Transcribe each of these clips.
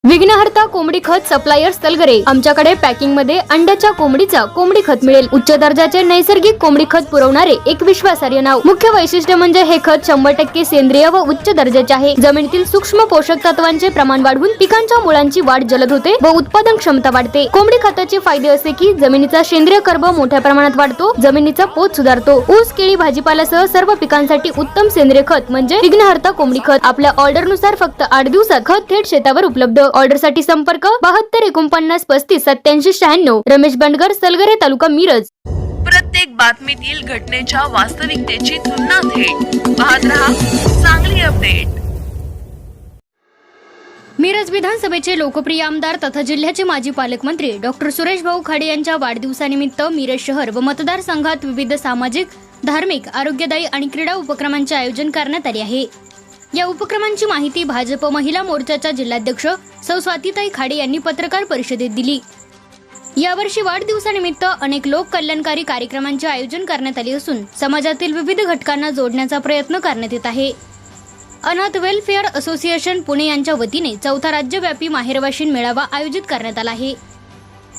विघ्नहर्ता कोंबडी खत सप्लायर्स तलगरे। आमच्याकडे पॅकिंग मध्ये अंड्याच्या कोंबडीचा कोंबडी खत मिळेल। उच्च दर्जाचे नैसर्गिक कोंबडी खत पुरवणारे एक विश्वासार्ह नाव। मुख्य वैशिष्ट्य म्हणजे हे खत 100% सेंद्रिय व उच्च दर्जाचे आहे। जमिनीतील सूक्ष्म पोषक तत्वांचे प्रमाण वाढवून पिकांच्या मुळांची वाढ जलद होते व उत्पादन क्षमता वाढते। कोंबडी खताचे फायदे असे की जमिनीचा सेंद्रिय कर्ब मोठ्या प्रमाणात वाढतो, जमिनीचा पोत सुधारतो। ऊस, केळी, भाजीपाल्यासह सर्व पिकांसाठी उत्तम सेंद्रिय खत म्हणजे विघ्नहर्ता कोंबडी खत। आपल्या ऑर्डर नुसार फक्त 8 दिवसात खत थेट शेतावर उपलब्ध। ऑर्डर साठी संपर्क 72 49 35 87 96। रमेश बंडगर, सलगरे, तालुका मिरज। प्रत्येक बातमीतील घटनेच्या वास्तविकतेची तुलना थेट पाहत रहा चांगली अपडेट। मिरज विधानसभेचे लोकप्रिय आमदार तथा जिल्ह्याचे माजी पालकमंत्री डॉक्टर सुरेश भाऊ खाडे यांच्या वाढदिवसानिमित्त मिरज शहर व मतदारसंघात विविध सामाजिक, धार्मिक, आरोग्यदायी आणि क्रीडा उपक्रमांचे आयोजन करण्यात आले आहे। या उपक्रमांची माहिती भाजप महिला मोर्चाच्या जिल्हाध्यक्ष सौ स्वातीताई खाडे यांनी पत्रकार परिषदेत दिली। यावर्षी वाढदिवसानिमित्त अनेक लोक कल्याणकारी कार्यक्रमांचे आयोजन करण्यात आले असून समाजातील विविध घटकांना जोडण्याचा प्रयत्न करण्यात येत आहे। अनाथ वेलफेअर असोसिएशन पुणे यांच्या वतीने 4था राज्यव्यापी माहेरवाशीन मेळावा आयोजित करण्यात आला आहे।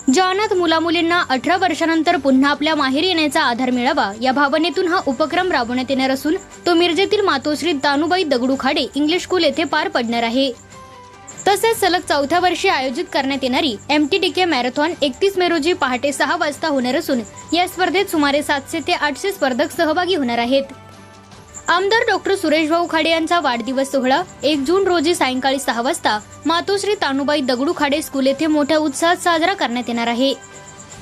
ज्या अनाथ मुलामुलींना 18 वर्षानंतर पुन्हा आपल्या माहेरी येण्याचा आधार मिळावा या भावनेतून हा उपक्रम राबवण्यात येणार असून तो मिरजेतील मातोश्री तानुबाई दगडू खाडे इंग्लिश स्कूल येथे पार पडणार आहे। तसेच सलग 4थ्या वर्षी आयोजित करण्यात येणारी MTDK मॅरेथॉन 31 मे रोजी पहाटे 6 वाजता होणार असून या स्पर्धेत सुमारे 700 ते 800 स्पर्धक सहभागी होणार आहेत। आमदार डॉक्टर सुरेश भाऊ खाडे यांचा वाढदिवस सोहळा 1 जून रोजी सायंकाळी 6 वाजता मातोश्री तानुबाई दगडू खाडे स्कूल येथे मोठ्या उत्साहात साजरा करण्यात येणार आहे।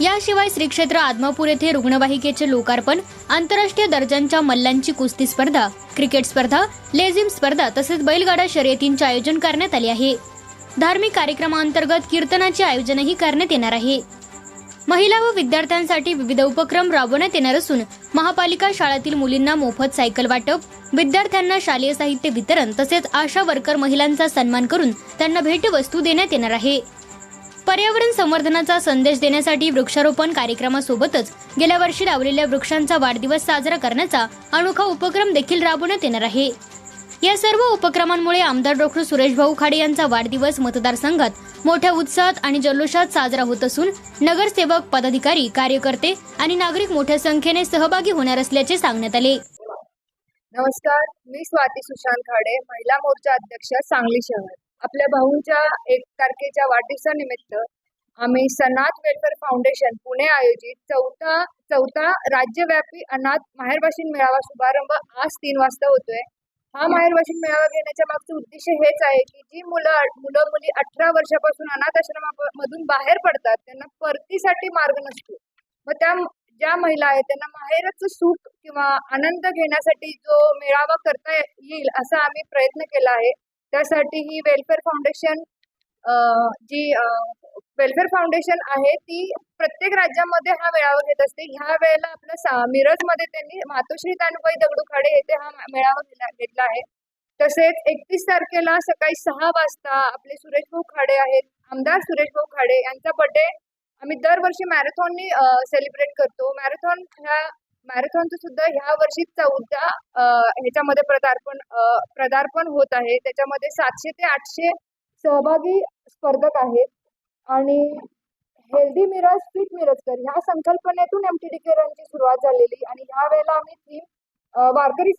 याशिवाय श्री क्षेत्र आदमापूर येथे रुग्णवाहिकेचे लोकार्पण, आंतरराष्ट्रीय दर्जाच्या मल्लांची कुस्ती स्पर्धा, क्रिकेट स्पर्धा, लेझिम स्पर्धा तसेच बैलगाडा शर्यतींचे आयोजन करण्यात आले आहे। धार्मिक कार्यक्रमांतर्गत कीर्तनाचे आयोजनही करण्यात येणार आहे। महिला व विद्यार्थ्यांसाठी विविध उपक्रम राबवण्यात येणार असून महापालिका शाळातील मुलींना मोफत सायकल वाटप, विद्यार्थ्यांना शालेय साहित्य वितरण तसेच आशा वर्कर महिलांचा सन्मान करून त्यांना भेटवस्तू देण्यात येणार आहे। पर्यावरण संवर्धनाचा संदेश देण्यासाठी वृक्षारोपण कार्यक्रमासोबतच गेल्या वर्षी लावलेल्या वृक्षांचा वाढदिवस साजरा करण्याचा अनोखा उपक्रम देखील राबवण्यात येणार आहे। या सर्व उपक्रमांमुळे आमदार डॉक्टर सुरेश भाऊ खाडे यांचा वाढदिवस मतदारसंघात मोठ्या उत्साहात आणि जल्लोषात साजरा होत असून नगरसेवक, पदाधिकारी, कार्यकर्ते आणि नागरिक मोठ्या संख्येने सहभागी होणार असल्याचे सांगण्यात आले। नमस्कार, मी स्वाती सुशांत खाडे, महिला मोर्चा अध्यक्ष, सांगली शहर। आपल्या भाऊंच्या 1 तारखेच्या वाढदिवसानिमित्त आम्ही सनाथ वेलफेअर फाउंडेशन पुणे आयोजित चौथा राज्यव्यापी अनाथ माहेरवाशीन मेळावा शुभारंभ आज 3 वाजता होतोय। हा माहेरवाशीन मेळावा घेण्याच्या मागचं उद्देश हेच आहे की जी मुलं मुली 18 वर्षापासून अनाथ आश्रमामधून बाहेर पडतात त्यांना परतीसाठी मार्ग नसतो, मग ज्या महिला आहेत त्यांना माहेरचं सुख किंवा आनंद घेण्यासाठी जो मेळावा करता येईल असा आम्ही प्रयत्न केला आहे। त्यासाठी ही वेलफेअर फाउंडेशन वेलफेअर फाउंडेशन आहे ती प्रत्येक राज्यामध्ये हा मेळावा घेत असते। ह्या वेळेला आपल्या मिरजमध्ये त्यांनी मातोश्री तानुबाई दगडू खाडे येथे हा मेळावा घेतला आहे। तसेच 31 तारखेला सकाळी 6 वाजता आपले सुरेश भाऊ खाडे आहेत, आमदार सुरेश भाऊ खाडे यांचा बर्थडे आम्ही दरवर्षी मॅरेथॉननी सेलिब्रेट करतो। मॅरेथॉनचं सुद्धा ह्या वर्षी 4थ्या ह्याच्यामध्ये पदार्पण होत आहे। त्याच्यामध्ये 700 ते 800 सहभागी स्पर्धक आहेत आणि हेल्दी मिरज फिट मिरजकर ह्या संकल्पनेतून MTDK रनची सुरुवात झालेली आणि ह्या वेळेला आम्ही थीम वारकरी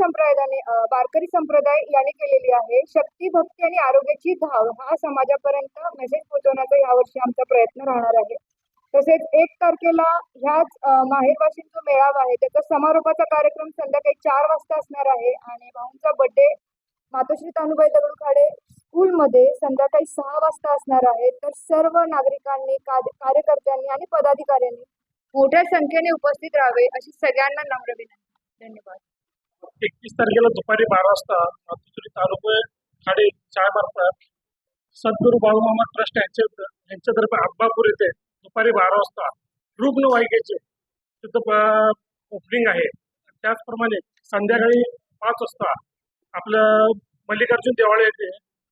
संप्रदाय यांनी केलेली आहे। शक्ती, भक्ती आणि आरोग्याची धाव हा समाजापर्यंत मेसेज पोहोचवण्याचा यावर्षी आमचा प्रयत्न राहणार आहे। तसेच 1 तारखेला ह्याच माहेरवाशीन जो मेळावा आहे त्याचा समारोपाचा कार्यक्रम संध्याकाळी 4 वाजता असणार आहे आणि भाऊंचा बर्थडे मातोश्री तानुबाई दगडू खाडे स्कूलमध्ये संध्याकाळी 6 वाजता असणार आहे। तर सर्व नागरिकांनी, कार्यकर्त्यांनी आणि पदाधिकाऱ्यांनी मोठ्या संख्येने उपस्थित राहावे अशी सगळ्यांना नम्र विनंती। धन्यवाद। 31 तारखेला दुपारी 12 वाजता मातोश्री तानुबाई खाडे शाळेमार्फत सद्गुरू बाळूमामा ट्रस्ट यांच्यातर्फे आदमापूर येथे दुपारी 12 वाजता रुग्णवाहिकेचे तिथं ओपनिंग आहे। त्याचप्रमाणे संध्याकाळी 5 वाजता आपलं मल्लिकार्जुन देवाळे येथे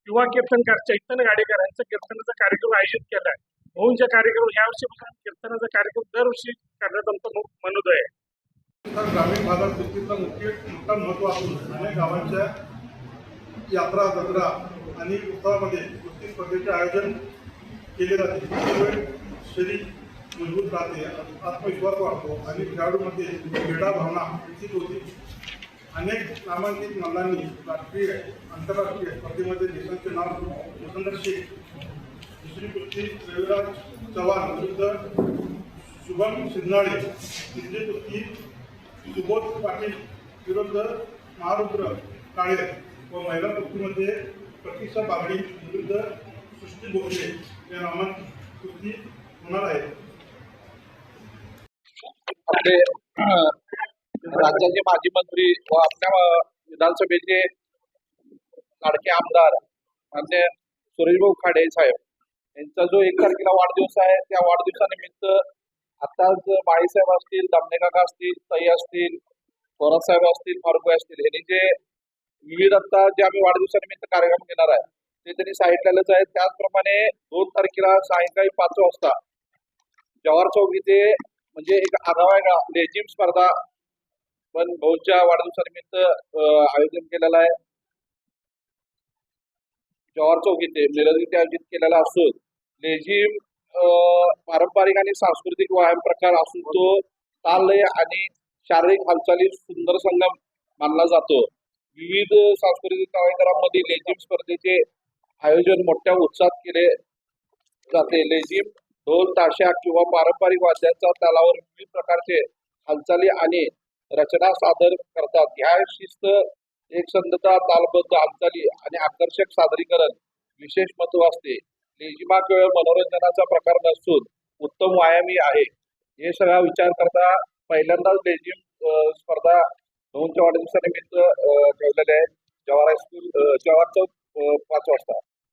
युवा कीर्तनकार चैतन्य गाडेकर यांचा कीर्तनाचा कार्यक्रम आयोजित केला आहे। भाऊंच्या कार्यक्रम यावर्षी कीर्तनाचा कार्यक्रम दरवर्षी करण्यात आमचा मनोदय आहे। ग्रामीण भागात कुस्तीचा मोठा महत्त्व असून अनेक गावांच्या यात्रा जत्रा आणि उत्सवामध्ये कुस्ती स्पर्धेचे आयोजन केले जाते. त्यामुळे शरीर मजबूत राहते, आत्मविश्वास वाढतो आणि खेळाडूमध्ये क्रीडा भावना विकसित होते. अनेक नामांकित मल्लांनी राष्ट्रीय आंतरराष्ट्रीय स्पर्धेमध्ये देशाचे नाव रोशन केले. दुसरी कुस्ती रविराज चव्हाण विरुद्ध शुभम सिन्नाळे, तिसरी कुस्ती सुबोध पाटील विरुद्ध महारुद्र काळे व महिला कुस्तीमध्ये प्रतीक्षा बागडी विरुद्ध सृष्टी भोसले या नामांकित कुस्ती होणार आहे. आपले राज्याचे माजी मंत्री व आपल्या विधानसभेचे लाडके आमदार मान्य सुरेशभाऊ खाडे साहेब यांचा जो 1 तारखेला वाढदिवस आहे, त्या वाढदिवसानिमित्त आताच माळीसाहेब असतील, दामणेकाका असतील, ताई असतील, थोरात साहेब असतील, फारुक असतील, यांनी जे विविध आता जे आम्ही वाढदिवसानिमित्त कार्यक्रम घेणार आहे ते त्यांनी सांगितलेलंच आहे. त्याचप्रमाणे 2 तारखेला सायंकाळी 5 वाजता जवाहर चौक इथे म्हणजे एक आगळा लेझिम स्पर्धा पण भाऊच्या वाढदिवसानिमित्त आयोजन केलेलं आहे. जवाहर चौक इथे मिरज इथे आयोजित केलेला असून लेझिम पारंपरिक आणि सांस्कृतिक व्यायाम प्रकार असून तो ताललय आणि शारीरिक हालचाली सुंदर संगम मानला जातो. विविध सांस्कृतिक कार्यक्रमांमध्ये लेझिम स्पर्धेचे आयोजन मोठ्या उत्साहात केले जाते. लेझिम ढोल ताशा किंवा पारंपरिक वाद्यांच्या तालावर विविध प्रकारचे हालचाली आणि रचना सादर करतात. ह्या शिस्त एकसंधता, तालबद्ध हालचाली आणि आकर्षक सादरीकरण विशेष महत्त्व असते. लेझिम हा केवळ मनोरंजनाचा प्रकार नसून उत्तम व्यायामही आहे. हे सगळा विचार करता पहिल्यांदाच लेझिम स्पर्धा भाऊंच्या वाढदिवसानिमित्त ठेवलेले आहे. जवाहर चौक 5 वाजता.